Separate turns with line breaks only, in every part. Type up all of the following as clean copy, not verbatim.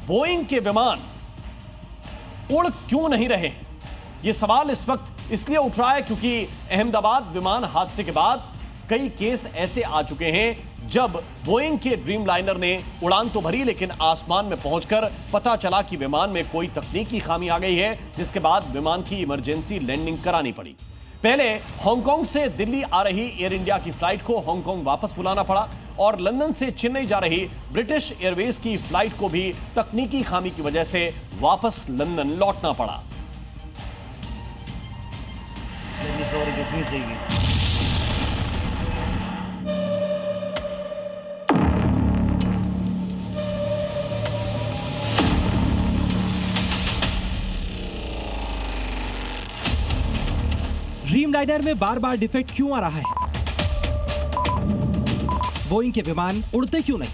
Boeing के विमान उड़ क्यों नहीं रहे हैं? यह सवाल इस वक्त इसलिए उठ रहा है क्योंकि अहमदाबाद विमान हादसे के बाद कई केस ऐसे आ चुके हैं जब बोइंग के ड्रीमलाइनर ने उड़ान तो भरी, लेकिन आसमान में पहुंचकर पता चला कि विमान में कोई तकनीकी खामी आ गई है, जिसके बाद विमान की इमरजेंसी लैंडिंग करानी पड़ी। पहले हांगकांग से दिल्ली आ रही एयर इंडिया की फ्लाइट को हांगकांग वापस बुलाना पड़ा और लंदन से चेन्नई जा रही ब्रिटिश एयरवेज की फ्लाइट को भी तकनीकी खामी की वजह से वापस लंदन लौटना पड़ा।
ड्रीमलाइनर में बार बार डिफेक्ट क्यों आ रहा है? बोइंग के विमान उड़ते क्यों नहीं?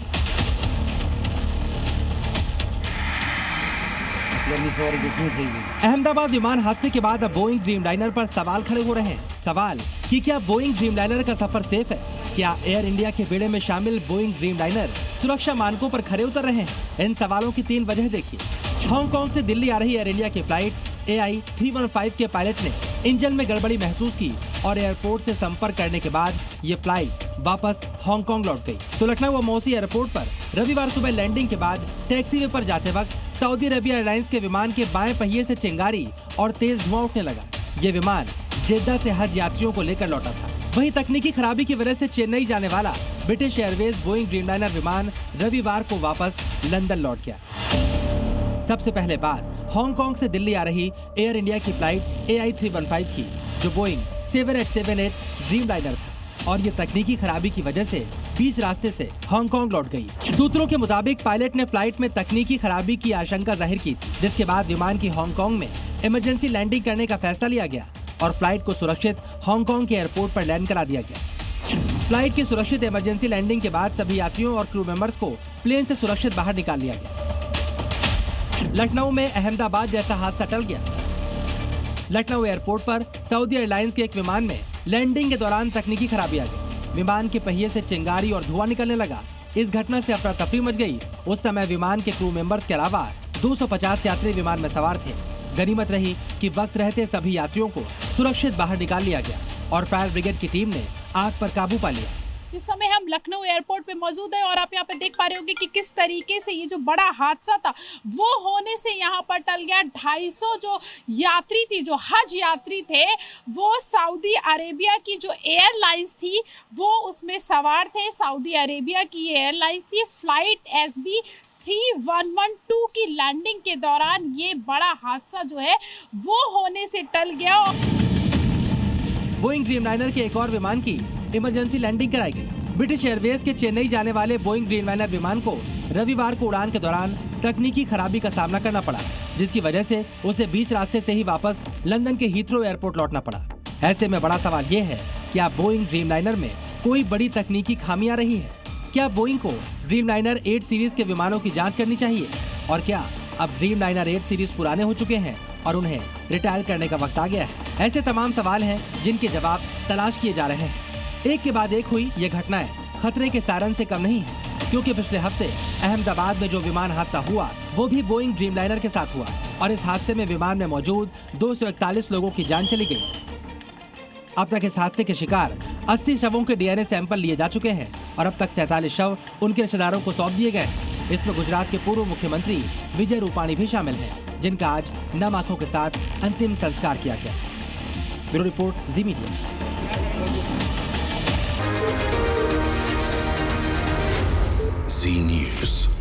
अहमदाबाद विमान हादसे के बाद अब बोइंग ड्रीमलाइनर पर सवाल खड़े हो रहे हैं। सवाल कि क्या बोइंग ड्रीमलाइनर का सफर सेफ है? क्या एयर इंडिया के बेड़े में शामिल बोइंग ड्रीमलाइनर सुरक्षा मानकों पर खरे उतर रहे हैं? इन सवालों की 3 वजह देखिए। हांगकांग से दिल्ली आ रही एयर इंडिया की फ्लाइट AI 315 के पायलट ने इंजन में गड़बड़ी महसूस की और एयरपोर्ट से संपर्क करने के बाद ये फ्लाइट वापस हांगकांग लौट गई। तो लखनऊ अमौसी एयरपोर्ट पर रविवार सुबह लैंडिंग के बाद टैक्सीवे पर जाते वक्त सऊदी अरेबिया एयरलाइंस के विमान के बाएं पहिए से चिंगारी और तेज धुआं उठने लगा। ये विमान जेद्दा से हज यात्रियों को लेकर लौटा था। वहीं तकनीकी खराबी की वजह से चेन्नई जाने वाला ब्रिटिश एयरवेज बोइंग ड्रीमलाइनर विमान रविवार को वापस लंदन लौट गया। सबसे पहले बात हांगकांग से दिल्ली आ रही एयर इंडिया की फ्लाइट AI 315 की, जो बोइंग 7878 ड्रीमलाइनर था और ये तकनीकी खराबी की वजह से बीच रास्ते से हांगकांग लौट गई। सूत्रों के मुताबिक पायलट ने फ्लाइट में तकनीकी खराबी की आशंका जाहिर की थी, जिसके बाद विमान की हांगकांग में इमरजेंसी लैंडिंग करने का फैसला लिया गया और फ्लाइट को सुरक्षित हांगकांग के एयरपोर्ट पर लैंड करा दिया गया। फ्लाइट की सुरक्षित इमरजेंसी लैंडिंग के बाद सभी यात्रियों और क्रू मेंबर्स को प्लेन से सुरक्षित बाहर निकाल लिया गया। लखनऊ में अहमदाबाद जैसा हादसा टल गया। लखनऊ एयरपोर्ट पर सऊदी एयरलाइंस के एक विमान में लैंडिंग के दौरान तकनीकी खराबी आ गई। विमान के पहिए से चिंगारी और धुआं निकलने लगा। इस घटना से अफरा तफरी मच गई। उस समय विमान के क्रू मेंबर्स के अलावा 250 यात्री विमान में सवार थे। गनीमत रही कि वक्त रहते सभी यात्रियों को सुरक्षित बाहर निकाल लिया गया और फायर ब्रिगेड की टीम ने आग पर काबू पा लिया।
इस समय हम लखनऊ एयरपोर्ट पे मौजूद है और आप यहाँ पे देख पा रहे होंगे कि किस तरीके से ये जो बड़ा हादसा था वो होने से यहाँ पर टल गया। 250 जो यात्री थी, जो हज यात्री थे, वो सऊदी अरेबिया की जो एयरलाइंस थी वो उसमें सवार थे। सऊदी अरेबिया की ये एयरलाइंस थी। फ्लाइट SB 3112 की लैंडिंग के दौरान ये बड़ा हादसा जो है वो होने से टल गया।
बोइंग ड्रीमलाइनर के एक और विमान की इमरजेंसी लैंडिंग कराई गई। ब्रिटिश एयरवेज के चेन्नई जाने वाले बोइंग ड्रीमलाइनर विमान को रविवार को उड़ान के दौरान तकनीकी खराबी का सामना करना पड़ा, जिसकी वजह से उसे बीच रास्ते से ही वापस लंदन के हीथ्रो एयरपोर्ट लौटना पड़ा। ऐसे में बड़ा सवाल ये है, क्या बोइंग ड्रीमलाइनर में कोई बड़ी तकनीकी खामी आ रही है? क्या बोइंग को ड्रीमलाइनर 8 सीरीज के विमानों की जाँच करनी चाहिए? और क्या अब ड्रीमलाइनर 8 सीरीज पुराने हो चुके हैं और उन्हें रिटायर करने का वक्त आ गया है? ऐसे तमाम सवाल हैं जिनके जवाब तलाश किए जा रहे हैं। एक के बाद एक हुई ये घटनाएं खतरे के सारन से कम नहीं है, क्योंकि पिछले हफ्ते अहमदाबाद में जो विमान हादसा हुआ वो भी बोइंग ड्रीमलाइनर के साथ हुआ और इस हादसे में विमान में मौजूद 241 लोगों की जान चली गई। अब तक इस हादसे के शिकार 80 शवों के DNA सैंपल लिए जा चुके हैं और अब तक 47 शव उनके रिश्तेदारों को सौंप दिए गए। इसमें गुजरात के पूर्व मुख्यमंत्री विजय रूपाणी भी शामिल हैं, जिनका आज नम आंखों के साथ अंतिम संस्कार किया गया। ब्यूरो रिपोर्ट, जी मीडिया।
Z News।